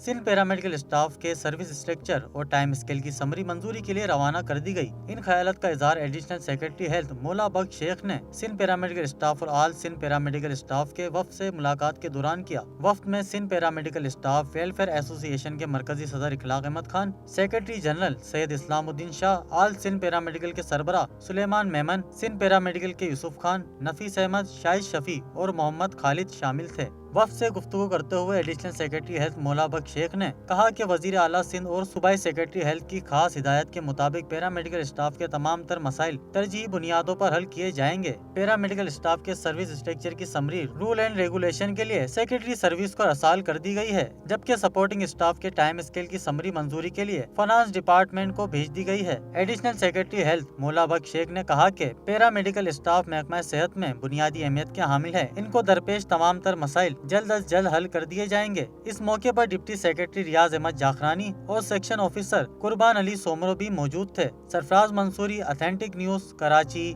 Sindh paramedical staff کے service structure اور time scale کی سمری منظوری کے لیے روانہ کر دی گئی۔ ان خیالات کا اظہار ایڈیشنل سیکرٹری ہیلتھ مولا بخش شیخ نے سندھ پیرامیڈیکل اسٹاف اور آل سندھ پیرامیڈیکل اسٹاف کے وفد سے ملاقات کے دوران کیا۔ وفد میں سندھ پیرامیڈیکل اسٹاف ویلفیئر ایسوسی ایشن کے مرکزی صدر اخلاق احمد خان، سیکرٹری جنرل سید اسلام الدین شاہ، آل سندھ پیرامیڈیکل کے سربراہ سلیمان میمن، سندھ پیرامیڈیکل کے یوسف خان، نفیس احمد، شاہد شفیع اور محمد خالد شامل تھے۔ وفد سے گفتگو کرتے ہوئے ایڈیشنل سیکرٹری ہیلتھ مولا بخش شیخ نے کہا کہ وزیر اعلیٰ سندھ اور صوبائی سیکرٹری ہیلتھ کی خاص ہدایت کے مطابق پیرامیڈیکل اسٹاف کے تمام تر مسائل ترجیحی بنیادوں پر حل کیے جائیں گے۔ پیرامیڈیکل اسٹاف کے سروس اسٹرکچر کی سمری رول اینڈ ریگولیشن کے لیے سیکرٹری سروس کو ارسال کر دی گئی ہے، جبکہ سپورٹنگ اسٹاف کے ٹائم اسکیل کی سمری منظوری کے لیے فنانس ڈپارٹمنٹ کو بھیج دی گئی ہے۔ ایڈیشنل سیکرٹری ہیلتھ مولا بخش شیخ نے کہا کہ پیرامیڈیکل اسٹاف محکمہ صحت میں بنیادی اہمیت کے حامل ہے، ان کو درپیش تمام تر مسائل جلد از جلد حل کر دیے جائیں گے۔ اس موقع پر ڈپٹی سیکرٹری ریاض احمد جاخرانی اور سیکشن آفیسر قربان علی سومرو بھی موجود تھے۔ سرفراز منصوری، اتھینٹک نیوز، کراچی۔